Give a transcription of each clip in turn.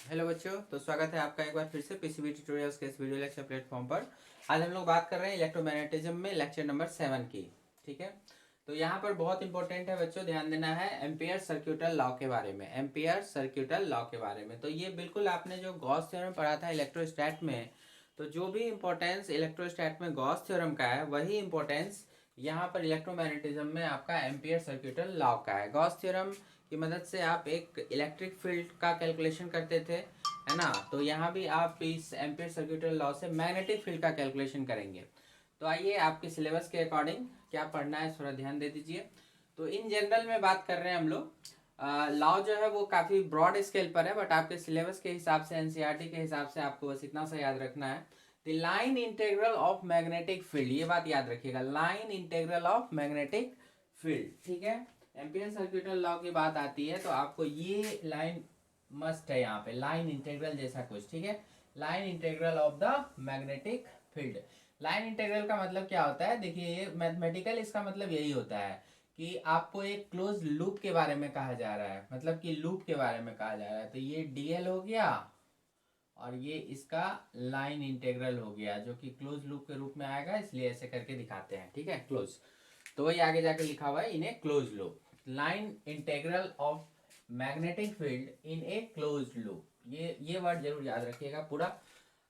Hello बच्चों, तो स्वागत है आपका एक बार फिर से पीसीबी ट्यूटोरियल्स के इस वीडियो लेक्चर प्लेटफॉर्म पर। आज हम लोग बात कर रहे हैं इलेक्ट्रोमैग्नेटिज्म में लेक्चर नंबर 7 की। ठीक है, तो यहाँ पर बहुत इंपॉर्टेंट है बच्चों, ध्यान देना है एम्पियर सर्क्यूटल लॉ के बारे में। एम्पियर सर्क्यूटल लॉ के बारे में तो ये बिल्कुल आपने जो गॉस थ्योरम पढ़ा था इलेक्ट्रोस्टैट में, तो जो भी इंपॉर्टेंस इलेक्ट्रोस्टैट में गॉस थ्योरम का है वही इंपॉर्टेंस यहाँ पर इलेक्ट्रोमैग्नेटिज्म में आपका एम्पियर सर्क्यूटल लॉ का है। गॉस थ्योरम की मदद से आप एक इलेक्ट्रिक फील्ड का कैलकुलेशन करते थे, है ना। तो यहाँ भी आप इस एम्पियर सर्क्यूटल लॉ से मैग्नेटिक फील्ड का कैलकुलेशन करेंगे। तो आइए आपके सिलेबस के अकॉर्डिंग क्या पढ़ना है थोड़ा ध्यान दे दीजिए। तो इन जनरल में बात कर रहे हैं हम लोग। लॉ जो है वो काफ़ी ब्रॉड स्केल पर है, बट आपके सिलेबस के हिसाब से एनसीईआरटी के हिसाब से आपको बस इतना सा याद रखना है, the line integral of magnetic field. ये बात याद रखिएगा, line integral of magnetic field. ठीक है, एम्पियर सर्क्यूटल लॉ की बात आती है तो आपको ये लाइन मस्ट है यहाँ पे, लाइन इंटेग्रल जैसा कुछ। ठीक है, line integral of the magnetic field. Line integral का मतलब क्या होता है, देखिए ये मैथमेटिकल इसका मतलब यही होता है कि आपको एक क्लोज लूप के बारे में कहा जा रहा है, मतलब कि लूप के बारे में कहा जा रहा है। तो ये डीएल हो गया और ये इसका लाइन इंटेग्रल हो गया, जो कि क्लोज लूप के रूप में आएगा, इसलिए ऐसे करके दिखाते हैं। ठीक है, क्लोज, तो वही आगे जाके लिखा हुआ है in a close loop, line integral of magnetic field in a close loop. ये वर्ड जरूर याद रखिएगा पूरा,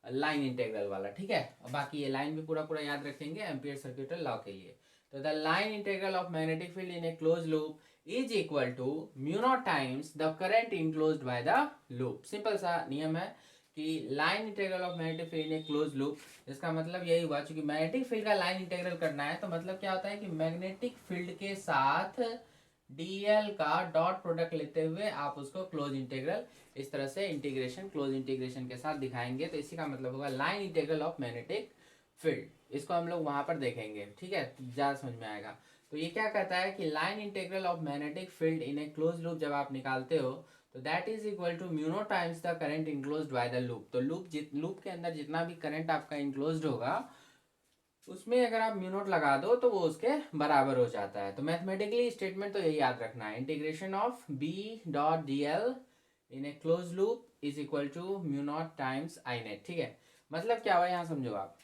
लाइन इंटेग्रल वाला। ठीक है, और बाकी ये लाइन भी पूरा पूरा याद रखेंगे एम्पियर सर्क्यूटल लॉ के लिए। तो the line integral of magnetic field in a close loop is equal to mu naught times the current enclosed by the loop. Simple सा नियम है कि line integral of magnetic field in a close loop, इसका मतलब यही हुआ, चूंकि magnetic field का लाइन इंटेग्रल करना है तो मतलब क्या होता है कि मैग्नेटिक फील्ड के साथ डीएल का डॉट प्रोडक्ट लेते हुए आप उसको क्लोज इंटेग्रल इस तरह से इंटीग्रेशन क्लोज इंटीग्रेशन के साथ दिखाएंगे, तो इसी का मतलब होगा line integral of magnetic field. इसको हम लोग वहां पर देखेंगे। ठीक है, ज्यादा समझ में आएगा। तो ये क्या कहता है कि line integral of magnetic field in a close loop जब आप निकालते हो तो that is equal to mu naught times the current enclosed by the loop. तो लूप के अंदर जितना भी करंट आपका इनक्लोज्ड होगा उसमें अगर आप म्यू नॉट लगा दो तो वो उसके बराबर हो जाता है। तो मैथमेटिकली स्टेटमेंट तो यही याद रखना है, integration of b dot D l in a close loop is equal to mu naught times i net. ठीक है, मतलब क्या हुआ यहाँ समझो आप,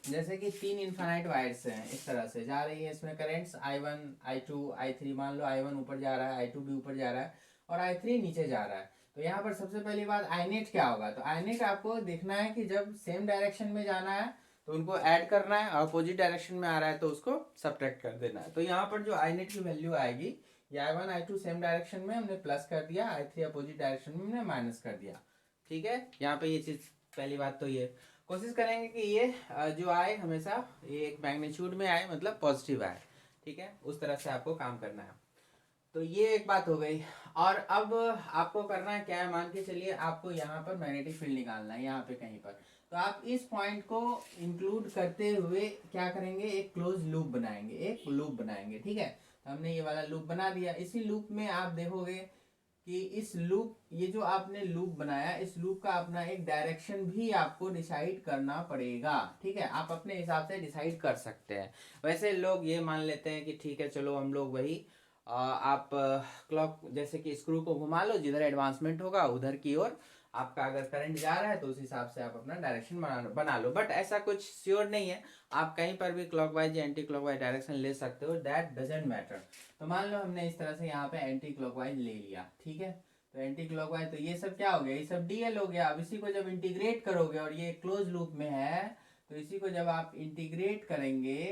जैसे कि तीन इनफाइनाइट वायर्स हैं, इस तरह से जा रही है, इसमें करेंट्स I1 I2 I3, मान लो I1 ऊपर जा रहा है, I2 भी ऊपर जा रहा है और I3 नीचे जा रहा है। तो यहाँ पर सबसे पहली बात आई नेट क्या होगा, तो आई नेट आपको देखना है कि जब सेम डायरेक्शन में जाना है तो उनको ऐड करना है, और अपोजिट डायरेक्शन में आ रहा है तो उसको सब्ट्रैक्ट कर देना है। तो यहाँ पर जो आई नेट की वैल्यू आएगी, ये I1 I2 सेम डायरेक्शन में हमने प्लस कर दिया, I3 अपोजिट डायरेक्शन में हमने माइनस कर दिया। ठीक है, यहाँ पे ये चीज पहली बात तो ये कोशिश करेंगे कि ये जो आए हमेशा ये एक मैग्नीट्यूड में आए, मतलब पॉजिटिव आए। ठीक है, उस तरह से आपको काम करना है। तो ये एक बात हो गई। और अब आपको करना है क्या है, मान के चलिए आपको यहाँ पर मैग्नेटिक फील्ड निकालना है यहाँ पे कहीं पर, तो आप इस पॉइंट को इंक्लूड करते हुए क्या करेंगे, एक क्लोज लूप बनाएंगे, एक लूप बनाएंगे। ठीक है, तो हमने ये वाला लूप बना दिया। इसी लूप में आप देखोगे कि इस लूप, ये जो आपने लूप बनाया, इस लूप का अपना एक डायरेक्शन भी आपको डिसाइड करना पड़ेगा। ठीक है, आप अपने हिसाब से डिसाइड कर सकते हैं। वैसे लोग ये मान लेते हैं कि ठीक है चलो हम लोग वही आप क्लॉक जैसे कि स्क्रू को घुमा लो, जिधर एडवांसमेंट होगा उधर की ओर आपका अगर करंट जा रहा है तो उस हिसाब से आप अपना डायरेक्शन बना लो। बट ऐसा कुछ श्योर नहीं है, आप कहीं पर भी क्लॉकवाइज या एंटी क्लॉकवाइज डायरेक्शन ले सकते हो, दैट डजेंट मैटर। तो मान लो हमने इस तरह से यहाँ पे एंटी क्लॉकवाइज ले लिया। ठीक है, तो एंटी क्लॉकवाइज, तो ये सब क्या हो गया, ये सब डीएल हो गया। अब इसी को जब इंटीग्रेट करोगे, और ये क्लोज लूप में है, तो इसी को जब आप इंटीग्रेट करेंगे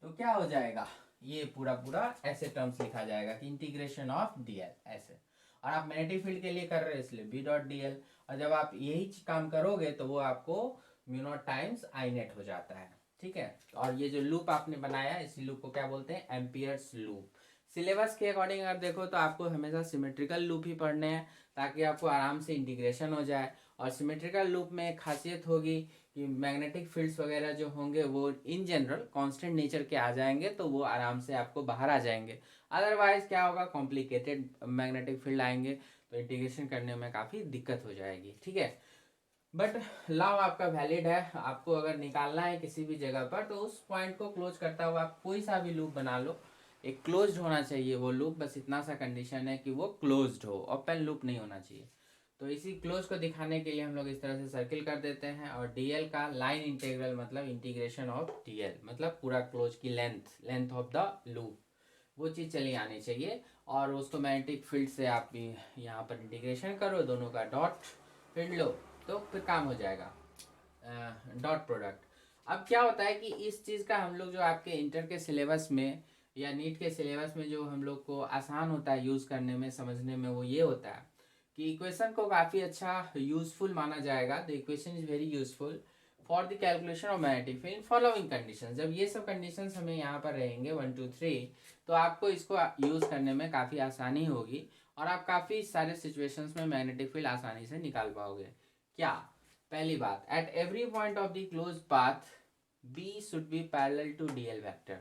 तो क्या हो जाएगा, ये पूरा पूरा ऐसे टर्म्स लिखा जाएगा कि इंटीग्रेशन ऑफ डीएल ऐसे। और आप मैग्नेटिक फील्ड के लिए कर रहे हो इसलिए बी डॉट डीएल, और जब आप यही काम करोगे तो वो आपको mu naught times i net हो जाता है। ठीक है, और ये जो लूप आपने बनाया इसी लूप को क्या बोलते हैं, एम्पियर्स लूप। सिलेबस के अकॉर्डिंग आप देखो तो आपको हमेशा सिमेट्रिकल लूप ही पढ़ने हैं ताकि आपको आराम से इंटीग्रेशन हो जाए। और सिमेट्रिकल लूप में एक खासियत होगी कि मैग्नेटिक फील्ड्स वगैरह जो होंगे वो इन जनरल कांस्टेंट नेचर के आ जाएंगे, तो वो आराम से आपको बाहर आ जाएंगे। अदरवाइज क्या होगा, कॉम्प्लिकेटेड मैग्नेटिक फील्ड आएंगे तो इंटीग्रेशन करने में काफ़ी दिक्कत हो जाएगी। ठीक है, बट लॉ आपका वैलिड है, आपको अगर निकालना है किसी भी जगह पर तो उस पॉइंट को क्लोज करता हुआ आप कोई सा भी लूप बना लो, एक क्लोज्ड होना चाहिए वो लूप, बस इतना सा कंडीशन है कि वो क्लोज्ड हो, ओपन लूप नहीं होना चाहिए। तो इसी क्लोज को दिखाने के लिए हम लोग इस तरह से सर्किल कर देते हैं, और डीएल का लाइन इंटीग्रल मतलब इंटीग्रेशन ऑफ डीएल मतलब पूरा क्लोज की लेंथ ऑफ द लूप, वो चीज़ चली आनी चाहिए। और उसको मैग्नेटिक फील्ड से आप यहाँ पर इंटीग्रेशन करो, दोनों का डॉट फील्ड लो, तो फिर काम हो जाएगा डॉट प्रोडक्ट। अब क्या होता है कि इस चीज़ का हम लोग जो आपके इंटर के सिलेबस में या नीट के सिलेबस में जो हम लोग को आसान होता है यूज़ करने में, समझने में, वो ये होता है कि इक्वेशन को काफ़ी अच्छा यूजफुल माना जाएगा। The equation is very useful for the calculation of magnetic field in following condition. जब ये सब कंडीशंस हमें यहाँ पर रहेंगे 1 2 3, तो आपको इसको यूज़ करने में काफ़ी आसानी होगी और आप काफ़ी सारे सिचुएशंस में मैग्नेटिक फील्ड आसानी से निकाल पाओगे। क्या? पहली बात, at every point of the close path b should be parallel to d l vector.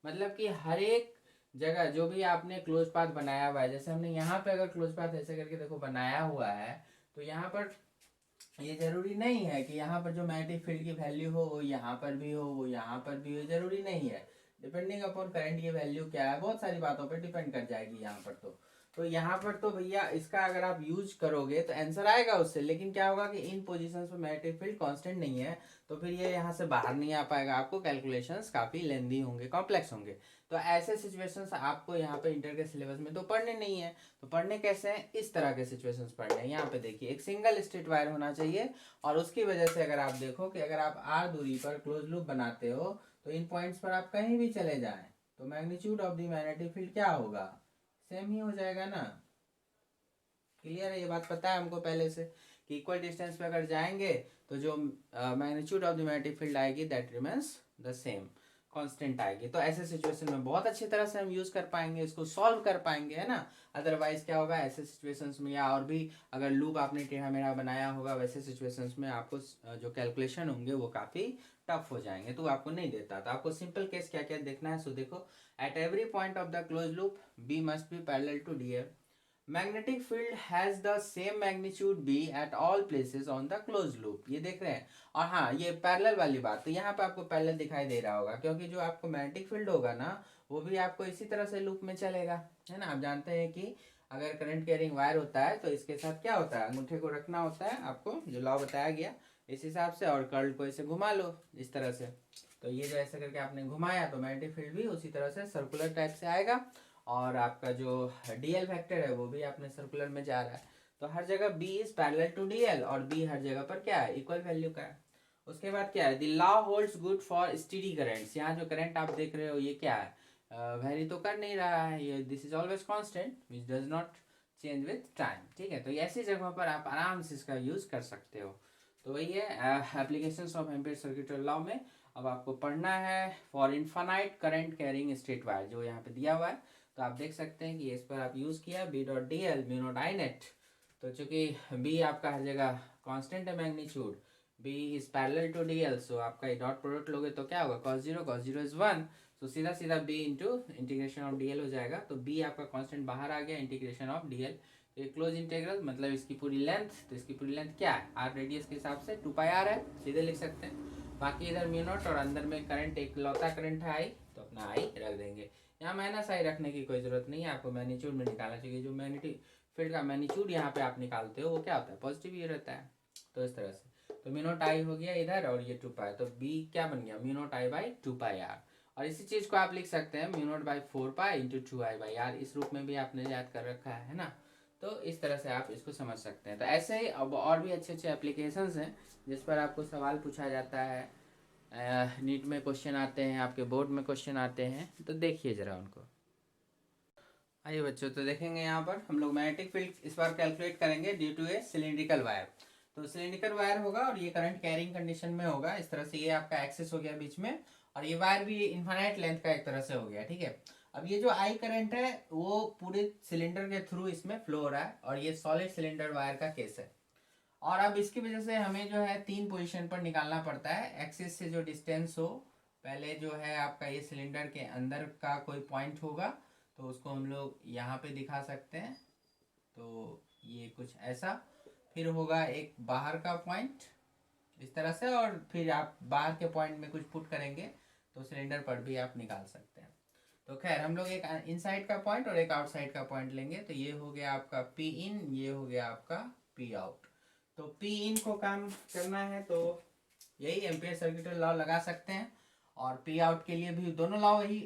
मतलब कि हर एक जगह जो भी आपने क्लोज पाथ बनाया हुआ है, जैसे हमने यहाँ पे अगर क्लोज पाथ ऐसे करके देखो बनाया हुआ है, तो यहाँ पर ये जरूरी नहीं है कि यहाँ पर जो मैग्नेटिक फील्ड की वैल्यू हो वो यहाँ पर भी हो, वो यहाँ पर भी हो, जरूरी नहीं है। डिपेंडिंग अपॉन करंट की वैल्यू क्या है, बहुत सारी बातों पर डिपेंड कर जाएगी यहाँ पर। तो यहाँ पर तो भैया इसका अगर आप यूज करोगे तो आंसर आएगा उससे, लेकिन क्या होगा कि इन पोजीशंस पे मैग्नेटिक फील्ड कांस्टेंट नहीं है, तो फिर ये यहाँ से बाहर नहीं आ पाएगा, आपको कैलकुलेशंस काफ़ी लेंदी होंगे, कॉम्प्लेक्स होंगे। तो ऐसे सिचुएशंस आपको यहाँ पे इंटर के सिलेबस में तो पढ़ने नहीं है। तो पढ़ने कैसे हैं? इस तरह के सिचुएशंस पढ़ने हैं। यहाँ पे देखिए एक सिंगल स्ट्रेट वायर होना चाहिए, और उसकी वजह से अगर आप देखो कि अगर आप आर दूरी पर क्लोज लूप बनाते हो तो इन पॉइंट्स पर आप कहीं भी चले जाएं तो magnitude of the magnetic field क्या होगा? सेम ही हो जाएगा ना। क्लियर है? ये बात पता है हमको पहले से कि इक्वल डिस्टेंस पे अगर जाएंगे तो जो magnitude of the magnetic field आएगी that remains the same, constant आएगी। तो ऐसे सिचुएशन में बहुत अच्छी तरह से हम यूज कर पाएंगे, इसको सॉल्व कर पाएंगे, है ना। अदरवाइज क्या होगा ऐसे सिचुएशंस में, या और भी अगर लूप आपने टेढ़ा मेढ़ा बनाया होगा, वैसे सिचुएशंस में आपको जो कैलकुलेशन होंगे वो काफ़ी टफ हो जाएंगे, तो आपको नहीं देता। तो आपको सिंपल केस क्या क्या देखना है, सो देखो, at every point of the close loop b must be parallel to d f. Magnetic field has the same magnitude b at all places on the close loop. ये देख रहे हैं। और हाँ, ये पैरेलल वाली बात, तो यहाँ पे आपको पैरेलल दिखाई दे रहा होगा क्योंकि जो आपको मैग्नेटिक फील्ड होगा ना वो भी आपको इसी तरह से लूप में चलेगा, है ना। आप जानते हैं कि अगर करंट कैरिंग वायर होता है तो इसके साथ क्या होता है, अंगूठे को रखना होता है, आपको जो लॉ बताया गया इस हिसाब से, और कर्ल को ऐसे घुमा लो इस तरह से। तो ये जो ऐसे करके आपने घुमाया तो मैग्नेटिक फील्ड भी उसी तरह से सर्कुलर टाइप से आएगा, और आपका जो डीएल वेक्टर है वो भी अपने सर्कुलर में जा रहा है। तो हर जगह b is parallel to d l, और बी हर जगह पर क्या है, इक्वल वैल्यू का है। उसके बाद क्या है, the law holds good for steady currents. यहाँ जो करंट आप देख रहे हो ये क्या है, वेरी तो कर नहीं रहा है, ये this is always constant which does not change with time. ठीक है, तो ऐसी जगहों पर आप आराम से इसका यूज कर सकते हो। तो वही है applications of ampere circuit law में। अब आपको पढ़ना है for infinite current carrying straight wire, जो यहाँ पे दिया हुआ है। तो आप देख सकते हैं कि इस पर आप यूज़ किया B dot D l mu naught I net. तो चूंकि बी आपका हर जगह कांस्टेंट है magnitude, B is parallel to d l, so आपका डॉट प्रोडक्ट लोगे तो क्या होगा, cos जीरो इज 1, सो सीधा सीधा b into integration of d l हो जाएगा। तो बी आपका कांस्टेंट बाहर आ गया, इंटीग्रेशन ऑफ डी एल, तो ये क्लोज इंटीग्रल मतलब इसकी पूरी लेंथ, तो इसकी पूरी लेंथ क्या है, आर रेडियस के हिसाब से 2 पाई आर है, सीधे लिख सकते हैं। बाकी इधर म्यू नॉट और अंदर में करंट एक लौता करंट है आई, तो अपना आई रख देंगे। यहाँ माइनस आई रखने की कोई जरूरत नहीं है, आपको मैग्नीट्यूड में निकालना चाहिए। जो मैग्नेटिक फील्ड का मैग्नीट्यूड यहाँ पे आप निकालते हो वो क्या होता है, पॉजिटिव ही रहता है। तो इस तरह से तो म्यू नॉट आई हो गया इधर, और ये 2 पाई, तो बी क्या बन गया, mu naught I by 2 pi are. और इसी चीज़ को आप लिख सकते हैं mu naught by 4 pi into 2 i by r, इस रूप में भी आपने याद कर रखा है ना। तो इस तरह से आप इसको समझ सकते हैं। तो ऐसे ही अब और भी अच्छे अच्छे एप्लीकेशंस हैं जिस पर आपको सवाल पूछा जाता है, नीट में क्वेश्चन आते हैं, आपके बोर्ड में क्वेश्चन आते हैं, तो देखिए ज़रा उनको। आइए बच्चों, तो देखेंगे यहाँ पर हम लोग मैग्नेटिक फील्ड इस बार कैलकुलेट करेंगे due to a cylindrical wire. तो सिलिंड्रिकल वायर होगा और ये करंट कैरिंग कंडीशन में होगा, इस तरह से ये आपका एक्सेस हो गया बीच में, और ये वायर भी इनफाइनाइट लेंथ का एक तरह से हो गया, ठीक है। अब ये जो आई करंट है वो पूरे सिलेंडर के थ्रू इसमें फ्लो हो रहा है, और ये सॉलिड सिलेंडर वायर का केस है। और अब इसकी वजह से हमें जो है 3 पोजीशन पर निकालना पड़ता है, एक्सिस से जो डिस्टेंस हो, पहले जो है आपका ये सिलेंडर के अंदर का कोई पॉइंट होगा, तो उसको हम लोग यहाँ पे दिखा सकते हैं, तो ये कुछ ऐसा, फिर होगा एक बाहर का पॉइंट इस तरह से, और फिर आप बाहर के पॉइंट में कुछ पुट करेंगे तो सिलेंडर पर भी आप निकाल सकते हैं। तो खैर हम लोग एक इनसाइड का पॉइंट और एक आउटसाइड का पॉइंट लेंगे। तो ये हो गया आपका पी इन, ये हो गया आपका पी आउट। तो पी इन को काम करना है तो यही एम्पियर सर्किटल लॉ लगा सकते हैं, और पी आउट के लिए भी दोनों लॉ ही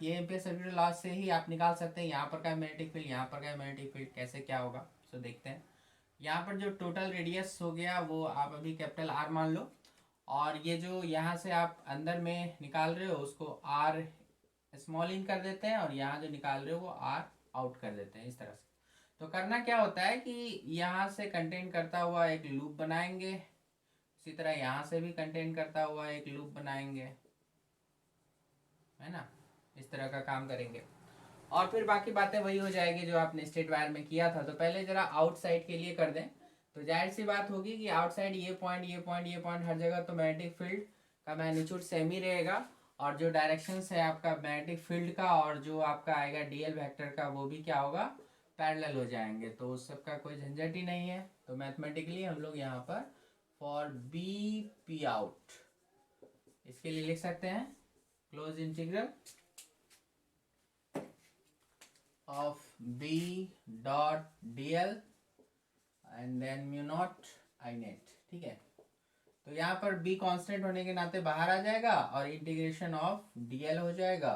ये एम्पियर सर्किटल लॉ से ही आप निकाल सकते हैं। यहाँ पर का मैग्नेटिक फील्ड, यहाँ पर का मैग्नेटिक फील्ड कैसे क्या होगा सो देखते हैं। यहाँ पर जो टोटल रेडियस हो गया वो आप अभी कैपिटल आर मान लो, और ये जो यहाँ से आप अंदर में निकाल रहे हो उसको आर स्मॉल इन कर देते हैं, और यहाँ जो निकाल रहे हो वो आर आउट कर देते हैं इस तरह से। तो करना क्या होता है कि यहाँ से कंटेन करता हुआ एक लूप बनाएंगे, इसी तरह यहाँ से भी कंटेन करता हुआ एक लूप बनाएंगे, है ना, इस तरह का काम करेंगे। और फिर बाकी बातें वही हो जाएगी जो आपने स्ट्रेट वायर में किया था। तो पहले जरा आउटसाइड के लिए कर दें, तो जाहिर सी बात होगी कि आउटसाइड ये पॉइंट ये पॉइंट ये पॉइंट हर जगह तो मैग्नेटिक फील्ड का मैग्नीट्यूड सेम ही रहेगा, और जो डायरेक्शंस है आपका मैग्नेटिक फील्ड का और जो आपका आएगा डीएल वेक्टर का वो भी क्या होगा, पैरेलल हो जाएंगे। तो उस सब का कोई झंझट ही नहीं है। तो मैथमेटिकली हम लोग यहाँ पर फॉर बी पी आउट इसके लिए लिख सकते हैं close integral of B dot dl and then mu naught I net, ठीक है। तो यहाँ पर B कांस्टेंट होने के नाते बाहर आ जाएगा और इंटीग्रेशन ऑफ dl हो जाएगा,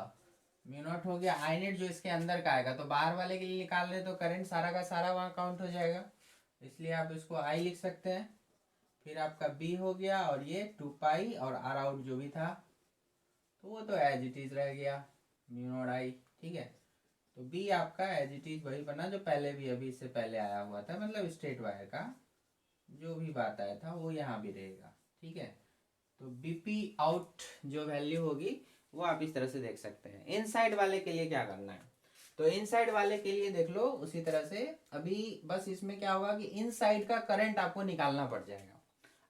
म्यू नॉट हो गया, I नेट जो इसके अंदर का आएगा। तो बाहर वाले के लिए निकाल रहे तो करंट सारा का सारा वहाँ काउंट हो जाएगा, इसलिए आप इसको I लिख सकते हैं। फिर आपका B हो गया और ये 2 पाई और R आउट जो भी था तो वो तो एज इट इज रह गया म्यू नॉट I, ठीक है। तो बी आपका एज इट इज वही बना जो पहले भी अभी इससे पहले आया हुआ था, मतलब स्ट्रेट वायर का जो भी बात आया था वो यहाँ भी रहेगा, ठीक है। तो बीपी आउट जो वैल्यू होगी वो आप इस तरह से देख सकते हैं। इनसाइड वाले के लिए क्या करना है, तो इनसाइड वाले के लिए देख लो उसी तरह से। अभी बस इसमें क्या होगा कि इनसाइड का करंट आपको निकालना पड़ जाएगा।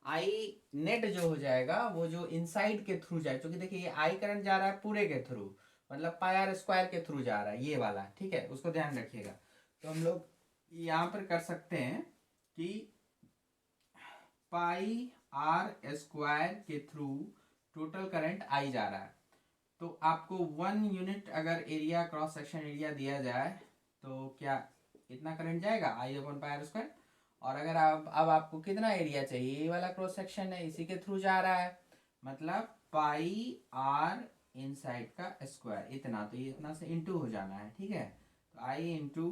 आई नेट जो हो जाएगा वो जो इनसाइड के थ्रू जाए, क्योंकि देखिए ये आई करंट जा रहा है पूरे के थ्रू, मतलब पाई आर स्क्वायर के थ्रू जा रहा है ये वाला, ठीक है, उसको ध्यान रखिएगा। तो हम लोग यहाँ पर कर सकते हैं कि पाई आर स्क्वायर के थ्रू टोटल करंट आई जा रहा है। तो आपको 1 यूनिट अगर एरिया क्रॉस सेक्शन एरिया दिया जाए तो क्या इतना करंट जाएगा आई अपन पाई आर स्क्वायर। और अगर आप अब आपको कितना एरिया चाहिए, ये वाला क्रॉस सेक्शन है इसी के थ्रू जा रहा है, मतलब पाई आर इनसाइड का स्क्वायर इतना, तो ये इतना से इंटू हो जाना है, ठीक है। तो I into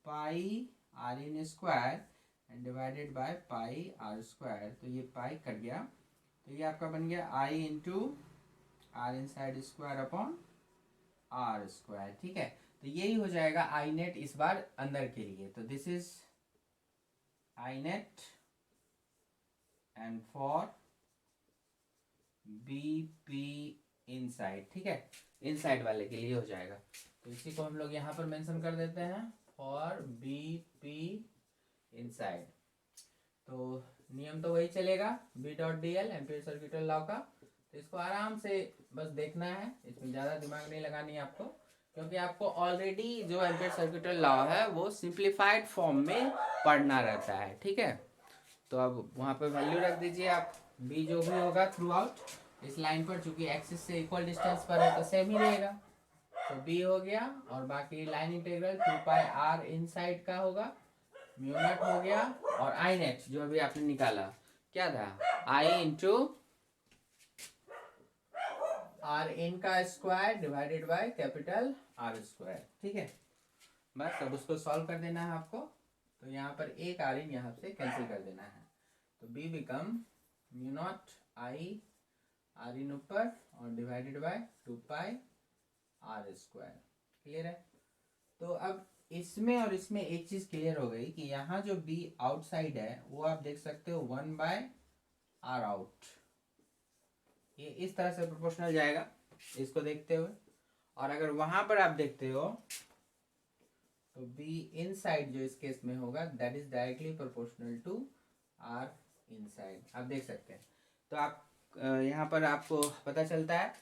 pi r in square and divided by pi are square, तो ये पाई कट गया, तो ये आपका बन गया I into r inside square upon r square, ठीक है। तो यही हो जाएगा आई नेट इस बार अंदर के लिए। तो this is I net and for B P inside, ठीक है, इनसाइड वाले के लिए हो जाएगा। तो इसी को हम लोग यहाँ पर मेंशन कर देते हैं फॉर बी पी इनसाइड। तो नियम तो वही चलेगा B dot D L ampere circuital law का। तो इसको आराम से बस देखना है, इसमें ज़्यादा दिमाग नहीं लगानी है आपको, क्योंकि आपको ऑलरेडी जो एम्पियर सर्किटल लॉ है वो सिंप्लीफाइड फॉर्म में पढ़ना रहता है, ठीक है। तो अब वहाँ पर वैल्यू रख दीजिए आप, बी जो भी होगा थ्रू आउट इस लाइन पर, चूंकि एक्सिस से इक्वल डिस्टेंस पर है तो सेम ही रहेगा। तो बी हो गया और बाकी line integral 2 pi R inside का होगा, म्यू नॉट हो गया, और आई नेट जो अभी आपने निकाला क्या था, आई इंटू आर इन का square divided by capital R square, ठीक है। बस अब उसको सॉल्व कर देना है आपको। तो यहाँ पर एक आर इन यहाँ से कैंसिल कर देना है, तो B become mu naught I R in ऊपर और divided by 2 pi are square, clear है। तो अब इसमें और इसमें एक चीज क्लियर हो गई कि यहाँ जो बी आउटसाइड है वो आप देख सकते हो 1 बाय आर आउट, ये इस तरह से प्रोपोर्शनल जाएगा इसको देखते हुए। और अगर वहां पर आप देखते हो तो बी इनसाइड जो इस केस में होगा that is directly proportional to R inside, आप देख सकते हैं। तो आप यहाँ पर आपको पता चलता है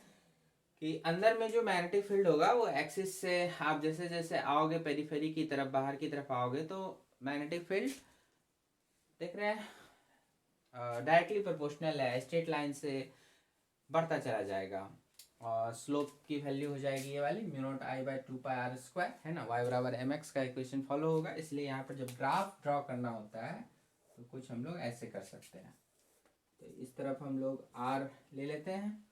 कि अंदर में जो मैग्नेटिक फील्ड होगा वो एक्सिस से आप जैसे जैसे आओगे पेरीफेरी की तरफ बाहर की तरफ आओगे तो मैग्नेटिक फील्ड देख रहे हैं डायरेक्टली प्रोपोर्शनल है, स्ट्रेट लाइन से बढ़ता चला जाएगा। और स्लोप की वैल्यू हो जाएगी ये वाली mu naught I by 2 pi are square, है ना, वाई बराबर एम एक्स का इक्वेशन फॉलो होगा। इसलिए यहाँ पर जब ग्राफ ड्रॉ करना होता है तो कुछ हम लोग ऐसे कर सकते हैं। तो इस तरफ हम लोग आर ले लेते हैं,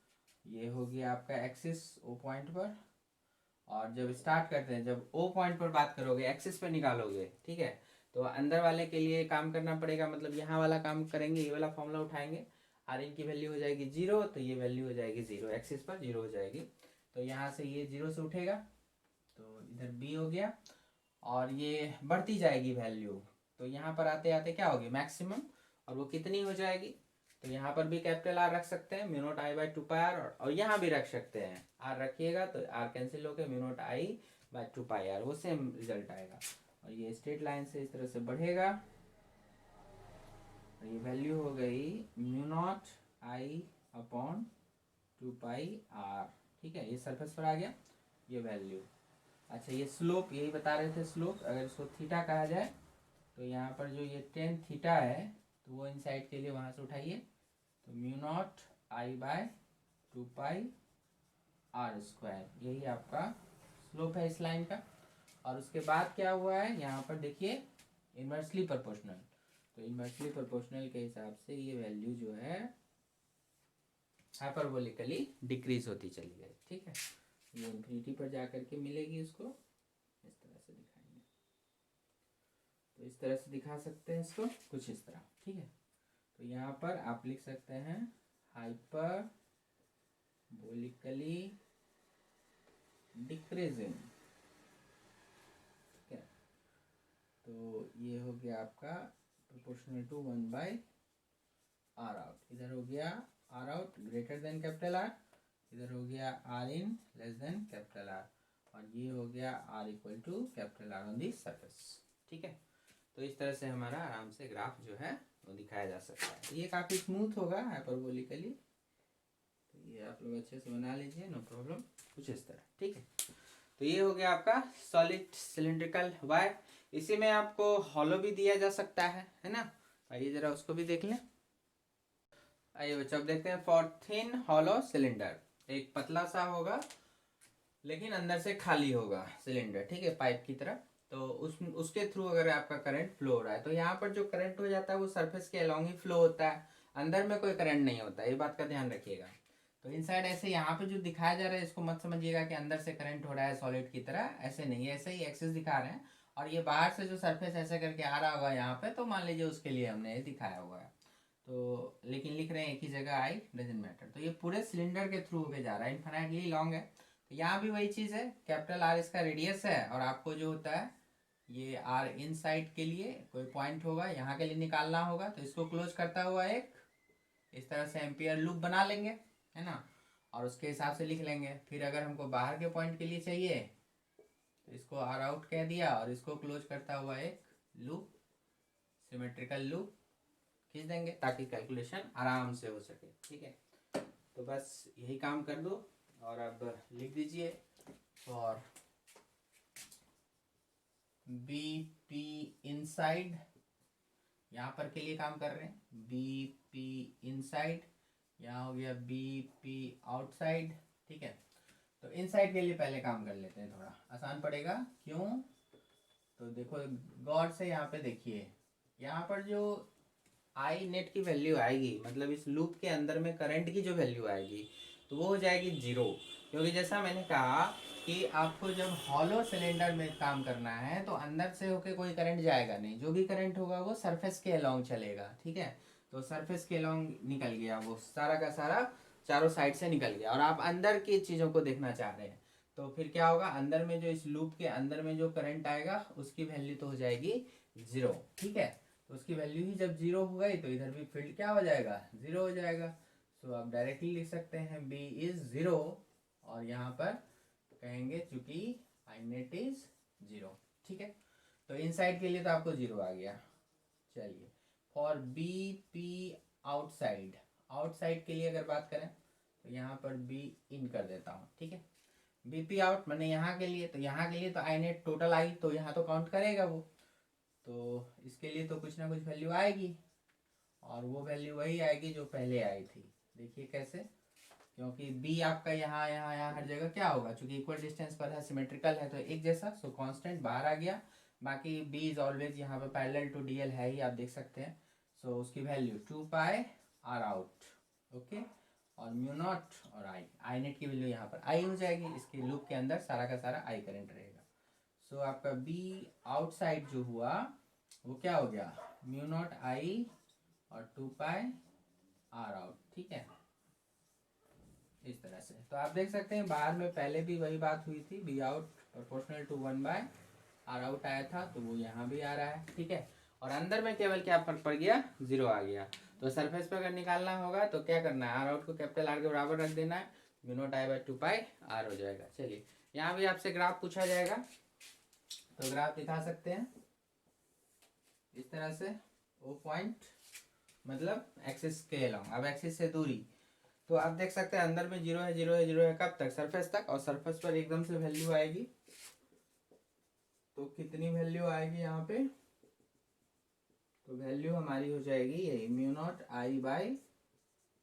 ये हो गया आपका एक्सिस ओ पॉइंट पर। और जब स्टार्ट करते हैं, जब ओ पॉइंट पर बात करोगे एक्सिस पे निकालोगे, ठीक है, तो अंदर वाले के लिए काम करना पड़ेगा, मतलब यहाँ वाला काम करेंगे, ये वाला फॉर्मूला उठाएंगे, आर इन की वैल्यू हो जाएगी 0, तो ये वैल्यू हो जाएगी 0, एक्सिस पर 0 हो जाएगी। तो यहाँ से ये 0 से उठेगा, तो इधर बी हो गया, और ये बढ़ती जाएगी वैल्यू। तो यहाँ पर आते आते क्या होगी मैक्सिमम, और वो कितनी हो जाएगी, तो यहाँ पर भी कैपिटल आर रख सकते हैं, mu naught I by 2 pi are, और यहाँ भी रख सकते हैं, आर रखिएगा तो आर कैंसिल होकर mu naught I by 2 pi R, वो सेम रिजल्ट आएगा। और ये स्ट्रेट लाइन से इस तरह से बढ़ेगा, और ये वैल्यू हो गई mu naught I upon 2 pi R, ठीक है, ये सरफेस पर आ गया ये वैल्यू। अच्छा, ये स्लोप यही बता रहे थे, स्लोप अगर इसको थीटा कहा जाए तो यहाँ पर जो ये टेन थीटा है, तो वो इनसाइड के लिए वहाँ से उठाइए, तो mu naught I by 2 pi are square, यही आपका स्लोप है इस लाइन का। और उसके बाद क्या हुआ है यहाँ पर देखिए, इन्वर्सली प्रोपोर्शनल, तो इन्वर्सली प्रोपोर्शनल के हिसाब से ये वैल्यू जो है हाइपरबोलिकली डिक्रीज होती चली गई, ठीक है, ये इन्फिनिटी पर जाकर के मिलेगी, उसको इस तरह से दिखाएंगे, तो इस तरह से दिखा सकते हैं इसको कुछ इस तरह, ठीक है। तो यहाँ पर आप लिख सकते हैं हाइपरबोलिकली डिक्रीजिंग, ठीक है। तो ये हो गया आपका proportional to 1 by R out, इधर हो गया R out greater than capital R, इधर हो गया R in less than capital R, और ये हो गया R equal to capital R on the surface, ठीक है। तो इस तरह से हमारा आराम से ग्राफ जो है वो दिखाया जा सकता है। ये काफ़ी स्मूथ होगा हाइपरबोलिकली, तो ये आप लोग अच्छे से बना लीजिए, नो प्रॉब्लम, कुछ इस तरह, ठीक है। तो ये हो गया आपका सॉलिड सिलिंड्रिकल वायर। इसी में आपको हॉलो भी दिया जा सकता है ना। आइए जरा उसको भी देख लें। आइए बच्चों, अब देखते हैं फॉर थिन हॉलो सिलेंडर, एक पतला सा होगा लेकिन अंदर से खाली होगा सिलेंडर, ठीक है, पाइप की तरह। तो उसके थ्रू अगर आपका करंट फ्लो हो रहा है, तो यहाँ पर जो करंट हो जाता है वो सरफेस के अलोंग ही फ्लो होता है, अंदर में कोई करंट नहीं होता, ये बात का ध्यान रखिएगा। तो इनसाइड ऐसे यहाँ पे जो दिखाया जा रहा है, इसको मत समझिएगा कि अंदर से करंट हो रहा है सॉलिड की तरह, ऐसे नहीं, ऐसे ही एक्सिस दिखा रहे हैं। और ये बाहर से जो सरफेस ऐसे करके आ रहा होगा यहाँ पे, तो मान लीजिए उसके लिए हमने ये दिखाया हुआ है। तो लेकिन लिख रहे हैं एक ही जगह, आई डजेंट मैटर। तो ये पूरे सिलेंडर के थ्रू होके जा रहा है, इन्फिनिटली लॉन्ग है। तो यहाँ भी वही चीज़ है, कैपिटल आर इसका रेडियस है, और आपको जो होता है ये आर इन साइड के लिए कोई पॉइंट होगा, यहाँ के लिए निकालना होगा, तो इसको क्लोज करता हुआ एक इस तरह से एम्पियर लूप बना लेंगे, है ना, और उसके हिसाब से लिख लेंगे। फिर अगर हमको बाहर के पॉइंट के लिए चाहिए, तो इसको आर आउट कह दिया, और इसको क्लोज करता हुआ एक लूप, सिमेट्रिकल लूप खींच देंगे, ताकि कैलकुलेशन आराम से हो सके, ठीक है। तो बस यही काम कर दो, और अब लिख दीजिए और बी पी इनसाइड, यहाँ पर के लिए काम कर रहे हैं, बी पी इनसाइड, यहाँ हो गया बी पी आउटसाइड, ठीक है। तो इनसाइड के लिए पहले काम कर लेते हैं, थोड़ा आसान पड़ेगा, क्यों, तो देखो गौर से यहाँ पे देखिए, यहाँ पर जो आई नेट की वैल्यू आएगी, मतलब इस लूप के अंदर में करंट की जो वैल्यू आएगी, तो वो हो जाएगी 0, क्योंकि जैसा मैंने कहा कि आपको जब हॉलो सिलेंडर में काम करना है, तो अंदर से होके कोई करंट जाएगा नहीं, जो भी करंट होगा वो सरफेस के अलोंग चलेगा, ठीक है। तो सरफेस के अलोंग निकल गया, वो सारा का सारा चारों साइड से निकल गया, और आप अंदर की चीज़ों को देखना चाह रहे हैं, तो फिर क्या होगा, अंदर में जो इस लूप के अंदर में जो करंट आएगा उसकी वैल्यू तो हो जाएगी 0, ठीक है। तो उसकी वैल्यू ही जब 0 हो गई, तो इधर भी फील्ड क्या हो जाएगा, 0 हो जाएगा। सो आप डायरेक्टली लिख सकते हैं बी इज 0, और यहाँ पर कहेंगे चूंकि आई नेट इज 0, ठीक है। तो इनसाइड के लिए तो आपको 0 आ गया। चलिए for B P outside, outside के लिए अगर बात करें, तो यहाँ पर बी इन कर देता हूँ, ठीक है। बी पी आउट मैंने यहाँ के लिए, तो यहाँ के लिए तो आई नेट टोटल आई, तो यहाँ तो काउंट करेगा वो, तो इसके लिए तो कुछ ना कुछ वैल्यू आएगी, और वो वैल्यू वही आएगी जो पहले आई थी। देखिए कैसे, क्योंकि बी आपका यहाँ यहाँ यहाँ हर जगह क्या होगा, चूंकि इक्वल डिस्टेंस पर है, सिमेट्रिकल है, तो एक जैसा, सो कांस्टेंट बाहर आ गया। बाकी बी इज ऑलवेज यहाँ पे पैरेलल टू डी एल है ही, आप देख सकते हैं। सो उसकी value 2 pi R out, okay, और म्यू नॉट और आई नेट की वैल्यू यहाँ पर आई हो जाएगी, इसके लूप के अंदर सारा का सारा आई करंट रहेगा। सो आपका बी आउटसाइड जो हुआ वो क्या हो गया, म्यू नॉट आई और 2 पाई आर आउट, ठीक है, इस तरह से। तो आप देख सकते हैं बाहर में पहले भी वही बात हुई थी, B out proportional to 1 by R out आया था, तो वो यहाँ भी आ रहा है, ठीक है। और अंदर में केवल क्या फर्क पड़ गया, 0 आ गया। तो सरफेस पे अगर निकालना होगा तो क्या करना है, आर आउट को कैपिटल आर के बराबर रख देना है, mu naught I by 2 pi R हो जाएगा। चलिए यहाँ भी आपसे ग्राफ पूछा जाएगा, तो ग्राफ दिखा सकते हैं इस तरह से, ओ पॉइंट मतलब एक्सिस के अलॉन्ग, अब एक्सिस से दूरी, तो आप देख सकते हैं अंदर में 0 है 0 है 0 है, कब तक, सरफेस तक, और सरफेस पर एकदम से वैल्यू आएगी, तो कितनी वैल्यू आएगी यहाँ पे, तो वैल्यू हमारी हो जाएगी ये mu naught I by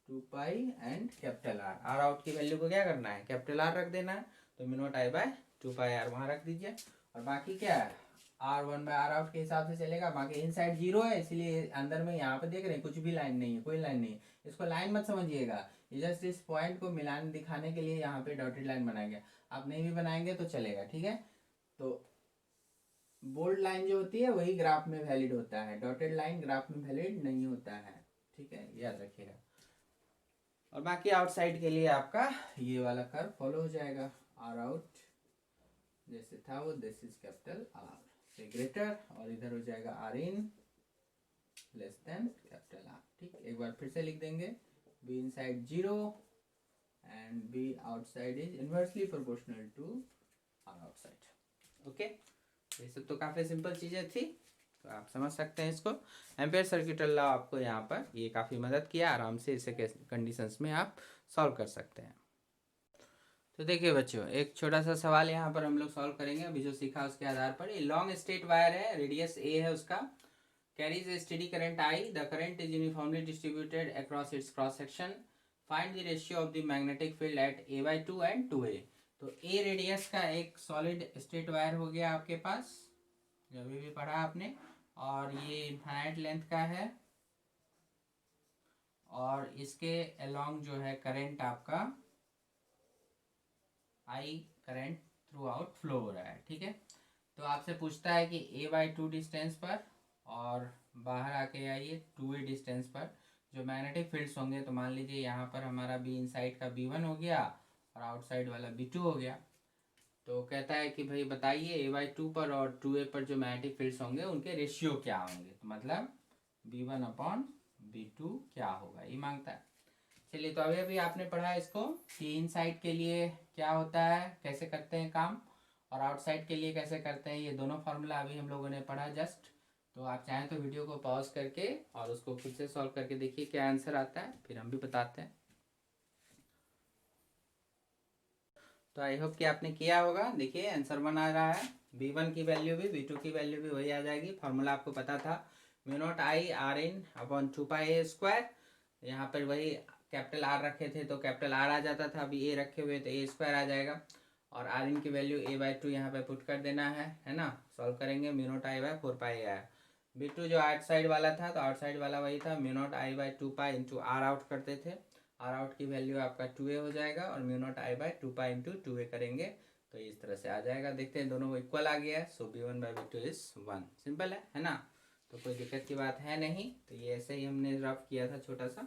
2 pi and capital R. R out की वैल्यू को क्या करना है, कैपिटल आर रख देना है, तो mu naught I by 2 pi R वहाँ रख दीजिए, और बाकी क्या है, आर 1 बाय आर आउट के हिसाब से चलेगा। बाकी इन साइड 0 है, इसलिए अंदर में यहाँ पे देख रहे हैं कुछ भी लाइन नहीं है, कोई लाइन नहीं है, इसको लाइन मत समझिएगा, ये जस्ट इस पॉइंट को मिलान दिखाने के लिए यहाँ पे डॉटेड लाइन बनाया गया, आप नहीं भी बनाएंगे तो चलेगा, ठीक है। तो बोल्ड लाइन जो होती है वही ग्राफ में वैलिड होता है, डॉटेड लाइन ग्राफ में वैलिड नहीं होता है, ठीक है, याद रखिएगा। और बाकी आउटसाइड के लिए आपका ये वाला कर्व फॉलो हो जाएगा, आर आउट जैसे था वो दिस इज कैपिटल आर से ग्रेटर, और इधर हो जाएगा R in less than capital R, ठीक। एक बार फिर से लिख देंगे, B inside 0 and B outside is inversely proportional to R outside, okay. ये सब तो काफ़ी सिंपल चीज़ें थी, तो आप समझ सकते हैं इसको। एम्पेयर सर्किट लॉ आपको यहाँ पर ये काफ़ी मदद किया, आराम से इसे कंडीशंस में आप सॉल्व कर सकते हैं। तो देखिए बच्चों, एक छोटा सा सवाल यहाँ पर हम लोग सॉल्व करेंगे अभी जो सीखा उसके आधार पर। ये लॉन्ग स्ट्रेट वायर है, रेडियस ए है उसका, carries A steady current I, the current is uniformly distributed across its cross section, find the ratio of the magnetic field at A by 2 and 2a। तो ए रेडियस का एक solid straight wire हो गया आपके पास, जो अभी भी पढ़ा आपने, और ये इनफाइनाइट लेंथ का है, और इसके अलोंग जो है करंट आपका I current through out flow हो रहा है, ठीक है। तो आपसे पूछता है कि ए बाई 2 डिस्टेंस पर, और बाहर आके आइए 2a डिस्टेंस पर जो मैग्नेटिक फील्ड्स होंगे, तो मान लीजिए यहाँ पर हमारा बी इनसाइड का b1 हो गया और आउटसाइड वाला b2 हो गया। तो कहता है कि भाई बताइए ए बाई 2 पर और 2a पर जो मैग्नेटिक फील्ड्स होंगे उनके रेशियो क्या होंगे, तो मतलब b1 अपॉन b2 क्या होगा, ये मांगता है। चलिए, तो अभी आपने पढ़ा इसको कि इनसाइड के लिए क्या होता है, कैसे करते हैं काम, और आउटसाइड के लिए कैसे करते हैं, ये दोनों फार्मूला अभी हम लोगों ने पढ़ा जस्ट। तो आप चाहें तो वीडियो को पॉज करके और उसको खुद से सॉल्व करके देखिए क्या आंसर आता है, फिर हम भी बताते हैं। तो आई होप कि आपने किया होगा। देखिए आंसर 1 आ रहा है, b1 की वैल्यू भी b2 की वैल्यू भी वही आ जाएगी, फार्मूला आपको पता था, mu naught I R in upon 2 pi A square, यहाँ पर वही कैपिटल आर रखे थे तो कैपिटल आर आ जाता था, अभी ए रखे हुए तो ए स्क्वायर आ जाएगा, और आर इन की वैल्यू ए बाई 2 यहाँ पे पुट कर देना है ना, सॉल्व करेंगे, म्यू नॉट आई बाई 4 पाई आया। b2 जो आउटसाइड वाला था तो आउटसाइड वाला वही था, mu naught I by 2 pi into R out करते थे, आर आउट की वैल्यू आपका 2a हो जाएगा, और mu naught I by 2 pi into 2a करेंगे तो इस तरह से आ जाएगा। देखते हैं दोनों इक्वल आ गया है, सो b1 by b2 is 1, simple है ना, तो कोई दिक्कत की बात है नहीं। तो ये ऐसे ही हमने रफ किया था छोटा सा,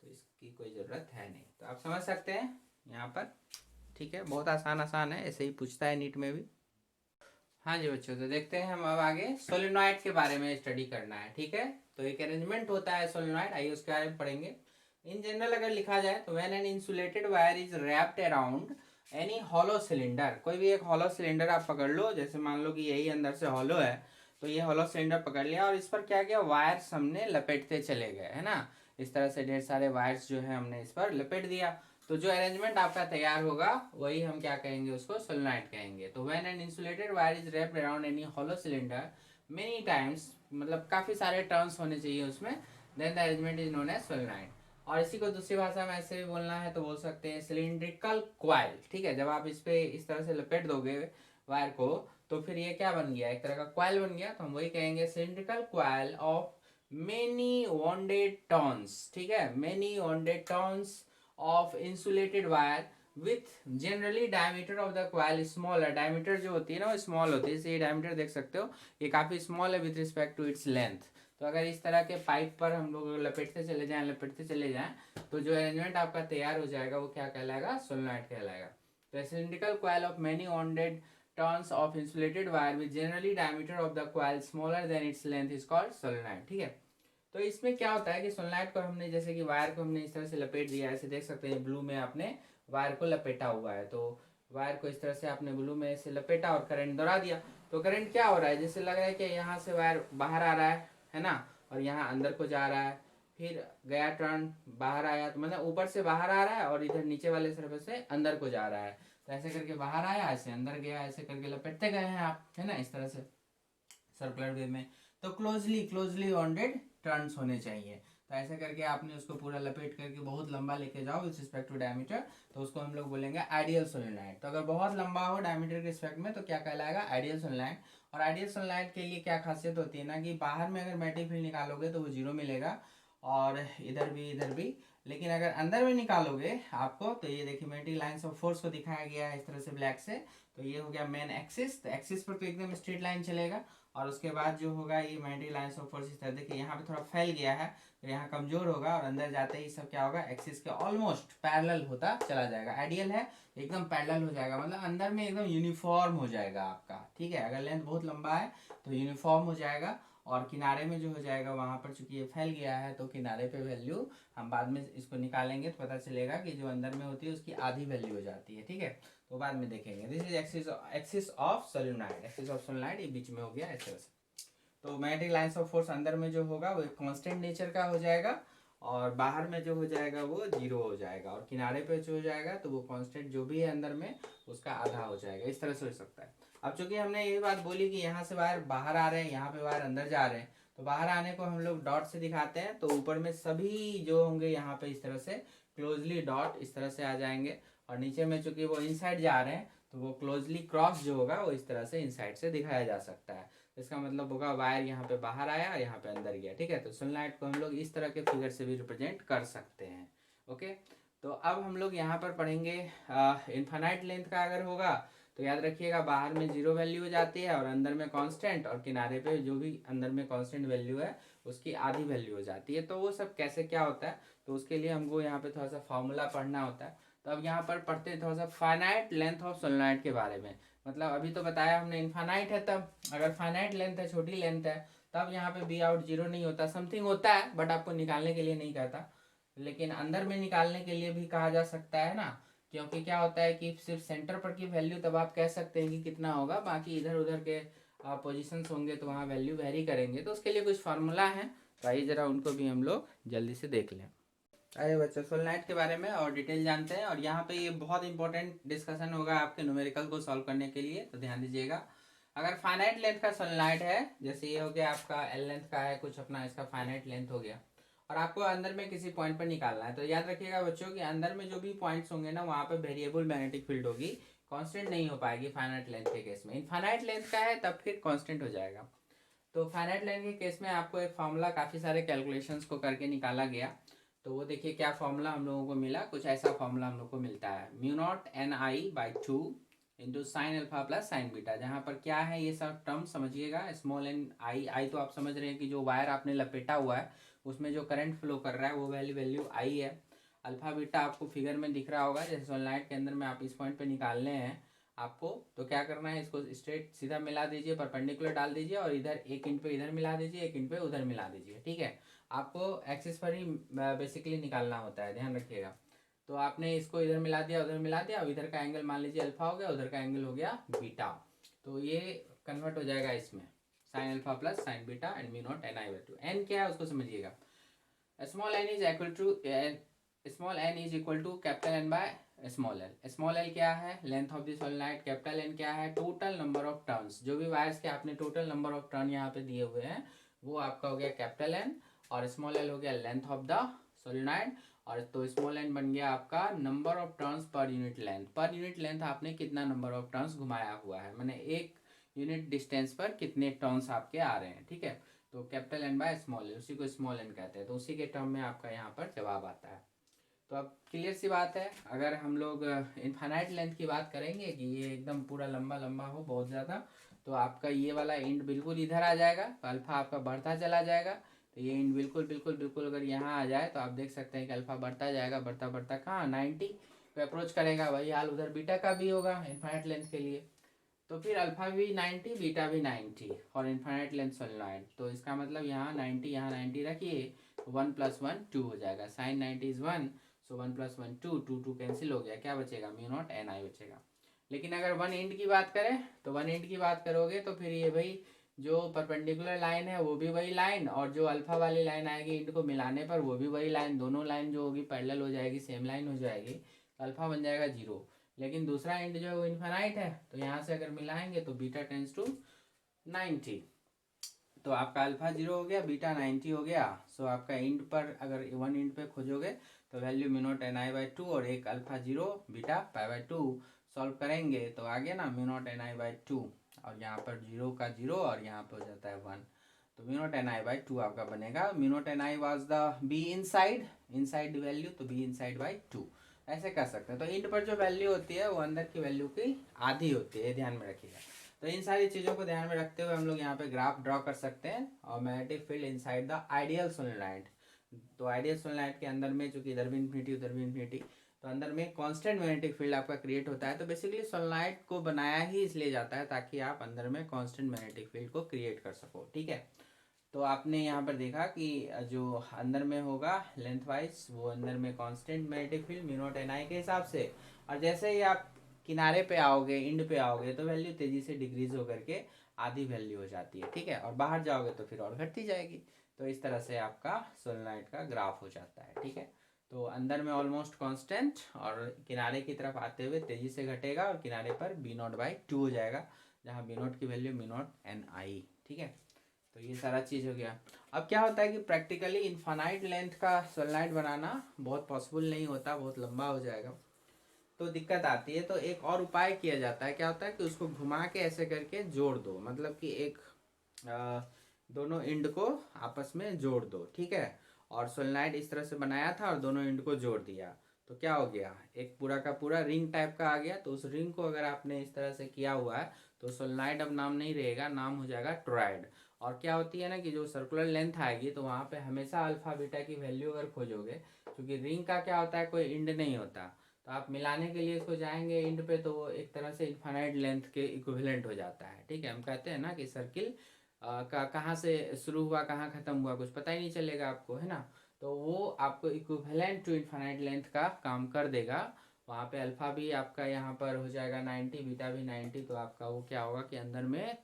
तो इसकी कोई ज़रूरत है नहीं, तो आप समझ सकते हैं यहाँ पर, ठीक है, बहुत आसान है, ऐसे ही पूछता है नीट में भी। हाँ जी बच्चों, तो देखते हैं हम अब आगे सोलेनॉइड के बारे में स्टडी करना है, ठीक है। तो एक अरेंजमेंट होता है सोलेनॉइड, आइए उसके बारे में पढ़ेंगे। इन जनरल अगर लिखा जाए तो when an insulated wire is wrapped around any hollow cylinder, कोई भी एक हॉलो सिलेंडर आप पकड़ लो, जैसे मान लो कि यही अंदर से हॉलो है, तो ये हॉलो सिलेंडर पकड़ लिया और इस पर क्या किया, वायर्स हमने लपेटते चले गए, है ना, इस तरह से ढेर सारे वायर्स जो है हमने इस पर लपेट दिया, तो जो अरेंजमेंट आपका तैयार होगा वही हम क्या कहेंगे, उसको सोलेनॉइड कहेंगे। तो when an insulated wire is wrapped around any hollow cylinder many times, मतलब काफी सारे टर्म्स होने चाहिए उसमें, then the arrangement is known as solenoid. और इसी को दूसरी भाषा में ऐसे भी बोलना है तो बोल सकते हैं सिलिंड्रिकल क्वाइल, ठीक है। जब आप इस पे इस तरह से लपेट दोगे वायर को तो फिर ये क्या बन गया, एक तरह का क्वाइल बन गया, तो हम वही कहेंगे cylindrical coil of many wounded turns, ठीक है, many wounded turns of insulated wire with generally diameter of the coil smaller, diameter जो होती है ना वो स्मॉल होती है, इसे डायमीटर देख सकते हो ये काफी स्मॉल है with respect to its length. तो अगर इस तरह के पाइप पर हम लोग लपेटते चले जाएं तो जो अरेंजमेंट आपका तैयार हो जाएगा वो क्या कहलाएगा, सोलेनॉइड कहलाएगा। तो cylindrical coil of many wounded turns of insulated wire with generally diameter of the coil smaller than its length is called solenoid, ठीक है। तो इसमें क्या होता है कि सोलेनॉइड को हमने जैसे कि वायर को हमने इस तरह से लपेट दिया है, ऐसे देख सकते हैं ब्लू में आपने वायर को लपेटा हुआ है, तो वायर को इस तरह से आपने ब्लू में से लपेटा और करंट दौड़ा दिया। तो करंट क्या हो रहा है, जैसे लग रहा है कि यहाँ से वायर बाहर आ रहा है ना, और यहाँ अंदर को जा रहा है, फिर गया टर्न बाहर आया, तो मतलब ऊपर से बाहर आ रहा है और इधर नीचे वाले सरफेस से अंदर को जा रहा है। तो ऐसे करके बाहर आया, ऐसे अंदर गया, ऐसे करके लपेटते गए हैं आप, है ना, इस तरह से सर्कुलर वे में। तो क्लोजली बॉन्डेड टर्न्स होने चाहिए। तो ऐसे करके आपने उसको पूरा लपेट करके बहुत लंबा लेके जाओ विथ रिस्पेक्ट टू डायमीटर, तो उसको हम लोग बोलेंगे आइडियल सोलेनॉइड। तो अगर बहुत लंबा हो डायमीटर के रिस्पेक्ट में तो क्या कहलाएगा, आइडियल सोलेनॉइड। और आइडियल सोलेनॉइड के लिए क्या खासियत होती है ना कि बाहर में अगर मैग्नेटिक फील्ड निकालोगे तो वो जीरो मिलेगा, और इधर भी। लेकिन अगर अंदर में निकालोगे आपको, तो ये देखिए मैग्नेटिक लाइंस ऑफ फोर्स को दिखाया गया है इस तरह से ब्लैक से। तो ये हो गया मेन एक्सिस, तो एक्सिस पर तो एकदम स्ट्रेट लाइन चलेगा, और उसके बाद जो होगा ये मैग्नेटिक लाइंस ऑफ फोर्स इस तरह, देखिए यहाँ पे थोड़ा फैल गया है तो यहाँ कमजोर होगा, और अंदर जाते ही सब क्या होगा, एक्सिस के ऑलमोस्ट पैरेलल होता चला जाएगा। आइडियल है एकदम पैरेलल हो जाएगा, मतलब अंदर में एकदम यूनिफॉर्म हो जाएगा आपका, ठीक है। अगर लेंथ बहुत लंबा है तो यूनिफॉर्म हो जाएगा, और किनारे में जो हो जाएगा वहां पर चूंकि ये फैल गया है तो किनारे पे वैल्यू हम बाद में इसको निकालेंगे तो पता चलेगा कि जो अंदर में होती है उसकी आधी वैल्यू हो जाती है, ठीक है। तो बाद में देखेंगे। This is axis of solenoid, axis of solenoid ये बीच में हो गया ऐसे वैसे। तो मैग्नेटिक लाइंस ऑफ फोर्स अंदर में जो होगा वो एक कांस्टेंट नेचर का हो जाएगा, और बाहर में जो हो जाएगा वो जीरो हो जाएगा, और किनारे पे जो हो जाएगा तो वो कांस्टेंट जो भी है अंदर में उसका आधा हो जाएगा। इस तरह से हो सकता है। अब चूंकि हमने ये बात बोली कि यहाँ से वायर बाहर आ रहे हैं, यहाँ पे वायर अंदर जा रहे हैं, तो बाहर आने को हम लोग डॉट से दिखाते हैं, तो ऊपर में सभी जो होंगे यहाँ पे इस तरह से क्लोजली डॉट इस तरह से आ जाएंगे, और नीचे में चूंकि वो इनसाइड जा रहे हैं तो वो क्लोजली क्रॉस जो होगा वो इस तरह से इनसाइड से दिखाया जा सकता है। इसका मतलब होगा वायर यहाँ पे बाहर आया, यहाँ पे अंदर गया, ठीक है। तो सोलेनॉइड को हम लोग इस तरह के फिगर से भी रिप्रेजेंट कर सकते हैं, ओके। तो अब हम लोग यहाँ पर पढ़ेंगे इनफाइनाइट लेंथ का अगर होगा तो याद रखिएगा बाहर में जीरो वैल्यू हो जाती है, और अंदर में कांस्टेंट, और किनारे पे जो भी अंदर में कांस्टेंट वैल्यू है उसकी आधी वैल्यू हो जाती है। तो वो सब कैसे क्या होता है, तो उसके लिए हमको यहाँ पे थोड़ा सा फॉर्मूला पढ़ना होता है। तो अब यहाँ पर पढ़ते हैं थोड़ा सा फाइनाइट लेंथ ऑफ सोलेनॉइड के बारे में। मतलब अभी तो बताया हमने इनफाइनाइट है, तब अगर फाइनाइट लेंथ है, छोटी लेंथ है, तब यहाँ पे बी आउट जीरो नहीं होता, समथिंग होता है बट आपको निकालने के लिए नहीं कहता, लेकिन अंदर में निकालने के लिए भी कहा जा सकता है ना। क्योंकि क्या होता है कि सिर्फ सेंटर पर की वैल्यू तब आप कह सकते हैं कि कितना होगा, बाकी इधर उधर के पोजीशंस होंगे तो वहाँ वैल्यू वेरी करेंगे, तो उसके लिए कुछ फार्मूला है, तो आइए जरा उनको भी हम लोग जल्दी से देख लें। अरे बच्चों सोलेनॉइड के बारे में और डिटेल जानते हैं, और यहाँ पे ये बहुत इंपॉर्टेंट डिस्कशन होगा आपके न्यूमेरिकल को सॉल्व करने के लिए, तो ध्यान दीजिएगा। अगर फाइनाइट लेंथ का सोलेनॉइड है, जैसे ये हो गया आपका एल लेंथ का है कुछ अपना, इसका फाइनाइट लेंथ हो गया, और आपको अंदर में किसी पॉइंट पर निकालना है, तो याद रखिएगा बच्चों कि अंदर में जो भी पॉइंट्स होंगे ना वहाँ पे वेरिएबल मैग्नेटिक फील्ड होगी, कांस्टेंट नहीं हो पाएगी फाइनाइट लेंथ के केस में। इनफाइनाइट लेंथ का है तब फिर कांस्टेंट हो जाएगा। तो फाइनाइट लेंथ के केस में आपको एक फॉर्मूला काफ़ी सारे कैलकुलेशंस को करके निकाला गया। तो वो देखिए क्या फॉर्मूला हम लोगों को मिला, कुछ ऐसा फॉर्मूला हम लोग को मिलता है, mu naught N I by 2 into sine alpha plus sine beta. जहाँ पर क्या है ये सब टर्म समझिएगा, स्मॉल एन आई, आई तो आप समझ रहे हैं कि जो वायर आपने लपेटा हुआ है उसमें जो करंट फ्लो कर रहा है वो वैल्यू आई है। अल्फा बीटा आपको फिगर में दिख रहा होगा, जैसे सोलेनॉइड के अंदर में आप इस पॉइंट पे निकालने हैं आपको, तो क्या करना है, इसको स्ट्रेट सीधा मिला दीजिए, परपेंडिकुलर डाल दीजिए, और इधर एक इंच पे इधर मिला दीजिए, एक इंच पे उधर मिला दीजिए, ठीक है। आपको एक्सिस पर ही बेसिकली निकालना होता है, ध्यान रखिएगा। तो आपने इसको इधर मिला दिया, उधर मिला दिया, अब इधर का एंगल मान लीजिए अल्फा हो गया, उधर का एंगल हो गया बीटा, तो ये कन्वर्ट हो जाएगा इसमें sine alpha plus sine beta and mu naught N I by 2। N क्या है उसको समझिएगा, small N is equal to capital N by small L. Small L क्या है, length of the solenoid, capital N क्या है, टोटल नंबर ऑफ टर्न्स, जो भी वायर्स के आपने टोटल नंबर ऑफ टर्न यहाँ पे दिए हुए हैं वो आपका हो गया कैपिटल एन, और स्मॉल एल हो गया लेंथ ऑफ द सोलेनॉइड, और तो स्मॉल एन बन गया आपका number of turns per unit length. Per unit length आपने कितना नंबर ऑफ टर्न्स घुमाया हुआ है, मैंने एक यूनिट डिस्टेंस पर कितने टर्न्स आपके आ रहे हैं, ठीक है। तो capital N by small N, उसी को स्मॉल एन कहते हैं, तो उसी के टर्म में आपका यहाँ पर जवाब आता है। तो अब क्लियर सी बात है, अगर हम लोग इनफाइनाइट लेंथ की बात करेंगे कि ये एकदम पूरा लंबा लंबा हो बहुत ज़्यादा, तो आपका ये वाला एंड बिल्कुल इधर आ जाएगा, तो अल्फ़ा आपका बढ़ता चला जाएगा। तो ये एंड बिल्कुल बिल्कुल बिल्कुल अगर यहाँ आ जाए तो आप देख सकते हैं कि अल्फ़ा बढ़ता जाएगा, बढ़ता बढ़ता कहाँ 90 पे अप्रोच करेगा। वही हाल उधर बीटा का भी होगा इनफाइनाइट लेंथ के लिए। तो फिर अल्फ़ा भी 90, बीटा भी 90 और इनफाइनाइट लेंथ सोलेनॉइड। तो इसका मतलब यहाँ 90, यहाँ 90 रखिए, 1 + 1 2 हो जाएगा। साइन 90 इज़ 1, सो 1 + 1 2, 2 2 कैंसिल हो गया, क्या बचेगा म्यू नॉट एन आई बचेगा। लेकिन अगर वन एंड की बात करें तो वन एंड की बात करोगे तो फिर ये भाई जो परपेंडिकुलर लाइन है वो भी वही लाइन, और जो अल्फा वाली लाइन आएगी इंड को मिलाने पर वो भी वही लाइन, दोनों लाइन जो होगी पैरेलल हो जाएगी, सेम लाइन हो जाएगी, तो अल्फा बन जाएगा 0। लेकिन दूसरा एंड जो है वो इन्फाइनाइट है, तो यहाँ से अगर मिलाएंगे तो बीटा टेंस टू 90, तो आपका अल्फा 0 हो गया, बीटा 90 हो गया। सो आपका इंड पर अगर वन इंड पे खोजोगे तो value mu naught N I by 2 और एक alpha 0 beta pi by 2 solve करेंगे तो आ गया ना mu naught N I by 2, और यहाँ पर 0 का 0 और यहाँ पे हो जाता है 1, तो mu naught N I by 2 आपका बनेगा। Mu naught N I was the be inside value, तो बी इनसाइड बाई 2 ऐसे कर सकते हैं। तो इंड पर जो वैल्यू होती है वो अंदर की वैल्यू की आधी होती है, ध्यान में रखिएगा। तो इन सारी चीज़ों को ध्यान में रखते हुए हम लोग यहाँ पे ग्राफ ड्रॉ कर सकते हैं। और magnetic field inside the ideal solenoid, तो आइडियल सोलेनॉइड के अंदर में चूंकि इधर भी इन्फिनिटी उधर भी इन्फिनिटी, तो अंदर में कांस्टेंट मैग्नेटिक फील्ड आपका क्रिएट होता है। तो बेसिकली सोलेनॉइड को बनाया ही इसलिए जाता है ताकि आप अंदर में कांस्टेंट मैग्नेटिक फील्ड को क्रिएट कर सको, ठीक है। तो आपने यहाँ पर देखा कि जो अंदर में होगा लेंथ वाइज वो अंदर में constant magnetic field mu naught N I के हिसाब से, और जैसे ही आप किनारे पे आओगे इंड पे आओगे तो वैल्यू तेजी से डिक्रीज होकर के आधी वैल्यू हो जाती है, ठीक है, और बाहर जाओगे तो फिर और घटती जाएगी। तो इस तरह से आपका सोलेनॉइड का ग्राफ हो जाता है, ठीक है। तो अंदर में ऑलमोस्ट कांस्टेंट और किनारे की तरफ आते हुए तेजी से घटेगा, और किनारे पर बी नॉट बाई 2 हो जाएगा, जहाँ बी नॉट की वैल्यू म्यू नॉट एन आई, ठीक है। तो ये सारा चीज़ हो गया। अब क्या होता है कि प्रैक्टिकली इनफाइनाइट लेंथ का सोलेनॉइड बनाना बहुत पॉसिबल नहीं होता, बहुत लंबा हो जाएगा, तो दिक्कत आती है। तो एक और उपाय किया जाता है, क्या होता है कि उसको घुमा के ऐसे करके जोड़ दो, मतलब कि एक दोनों एंड को आपस में जोड़ दो, ठीक है। और सोलेनॉइड इस तरह से बनाया था और दोनों एंड को जोड़ दिया, तो क्या हो गया, एक पूरा का पूरा रिंग टाइप का आ गया। तो उस रिंग को अगर आपने इस तरह से किया हुआ है तो सोलेनॉइड अब नाम नहीं रहेगा, नाम हो जाएगा टोरॉइड। और क्या होती है ना कि जो सर्कुलर लेंथ आएगी तो वहाँ पे हमेशा अल्फा बीटा की वैल्यू अगर खोजोगे, क्योंकि रिंग का क्या होता है कोई एंड नहीं होता, तो आप मिलाने के लिए इसको जाएंगे एंड पे तो वो एक तरह से इनफाइनाइट लेंथ के इक्विवेलेंट हो जाता है, ठीक है। हम कहते हैं ना कि सर्किल का कहाँ से शुरू हुआ कहाँ ख़त्म हुआ कुछ पता ही नहीं चलेगा आपको, है ना। तो वो आपको इक्विवेलेंट टू इनफाइनाइट लेंथ का काम कर देगा। वहाँ पे अल्फ़ा भी आपका यहाँ पर हो जाएगा 90, बीटा भी 90, तो आपका वो क्या होगा कि अंदर में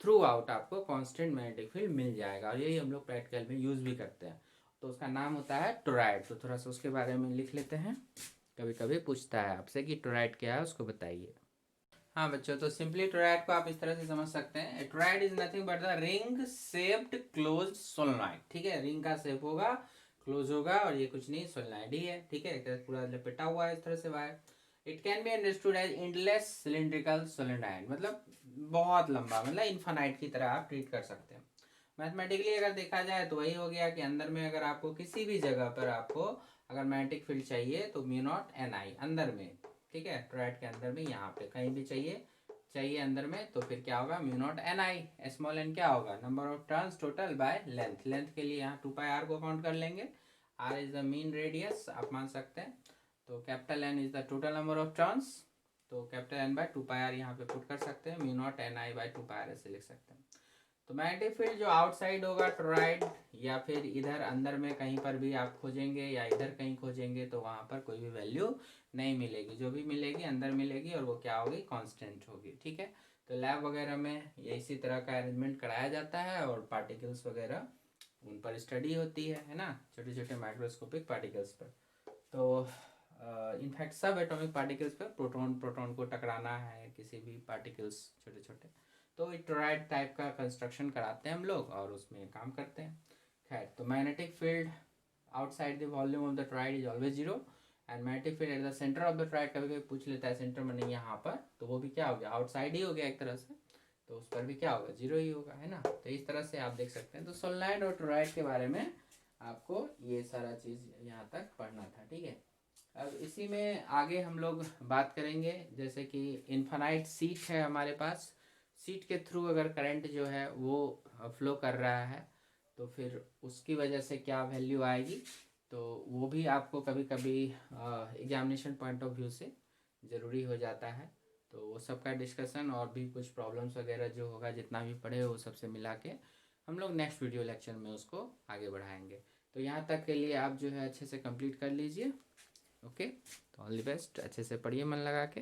थ्रू आउट आपको कांस्टेंट मैग्नेटिक फील्ड मिल जाएगा, और यही हम लोग प्रैक्टिकल में यूज़ भी करते हैं। तो उसका नाम होता है टोरॉइड। तो थोड़ा सा उसके बारे में लिख लेते हैं, कभी कभी पूछता है आपसे कि टोरॉइड क्या है उसको बताइए। हाँ बच्चों, तो सिंपली टोरॉइड को आप इस तरह से समझ सकते हैं, toroid is nothing but the ring shaped closed solenoid, ठीक है। रिंग का शेप होगा, क्लोज होगा, और ये कुछ नहीं सोलेनॉइड ही है, ठीक है, एक तरह पूरा लपेटा हुआ है इस तरह से wire. It can be understood as endless cylindrical solenoid, मतलब बहुत लंबा, मतलब इन्फानाइट की तरह आप ट्रीट कर सकते हैं। मैथमेटिकली अगर देखा जाए तो वही हो गया कि अंदर में अगर आपको किसी भी जगह पर आपको अगर मैग्नेटिक फील्ड चाहिए तो म्यू नॉट एन आई अंदर में, ठीक है, टोरॉइड के अंदर में यहाँ पे कहीं भी चाहिए चाहिए अंदर में, तो फिर क्या होगा mu naught N I, small N क्या होगा number of turns total by length, length के लिए यहाँ 2 पाई आर को काउंट कर लेंगे, r is the mean radius आप मान सकते हैं। तो capital N is the total number of turns, तो capital N by 2 pi r यहाँ पे पुट कर सकते हैं, mu naught N I by 2 pi r ऐसे लिख सकते हैं। तो मैग्नेटिक फील्ड जो आउटसाइड होगा टोरॉइड, या फिर इधर अंदर में कहीं पर भी आप खोजेंगे या इधर कहीं खोजेंगे तो वहाँ पर कोई भी वैल्यू नहीं मिलेगी, जो भी मिलेगी अंदर मिलेगी, और वो क्या होगी कांस्टेंट होगी, ठीक है। तो लैब वगैरह में ये इसी तरह का अरेंजमेंट कराया जाता है, और पार्टिकल्स वगैरह उन पर स्टडी होती है ना, छोटे छोटे माइक्रोस्कोपिक पार्टिकल्स पर। तो इनफैक्ट सब एटॉमिक पार्टिकल्स पर प्रोटॉन प्रोटॉन को टकराना है, किसी भी पार्टिकल्स छोटे छोटे, तो एक टोरॉइड टाइप का कंस्ट्रक्शन कराते हैं हम लोग और उसमें काम करते हैं। खैर, तो magnetic field outside the volume of the toroid is always zero, and magnetic field at the centre of the toroid, कभी कभी पूछ लेता है सेंटर में नहीं यहाँ पर, तो वो भी क्या हो गया आउटसाइड ही हो गया एक तरह से, तो उस पर भी क्या होगा, 0 ही होगा, है ना। तो इस तरह से आप देख सकते हैं। तो सोलेनॉइड और टोरॉइड के बारे में आपको ये सारा चीज़ यहाँ तक पढ़ना था, ठीक है। अब इसी में आगे हम लोग बात करेंगे, जैसे कि इन्फानाइट सीट है हमारे पास, सीट के थ्रू अगर करंट जो है वो फ्लो कर रहा है तो फिर उसकी वजह से क्या वैल्यू आएगी, तो वो भी आपको कभी कभी एग्जामिनेशन पॉइंट ऑफ व्यू से ज़रूरी हो जाता है। तो वो सब का डिस्कशन और भी कुछ प्रॉब्लम्स वगैरह जो होगा, जितना भी पढ़े वो सबसे मिला के हम लोग नेक्स्ट वीडियो लेक्चर में उसको आगे बढ़ाएंगे। तो यहाँ तक के लिए आप जो है अच्छे से कंप्लीट कर लीजिए। ओके, तो ऑल द बेस्ट, अच्छे से पढ़िए मन लगा के।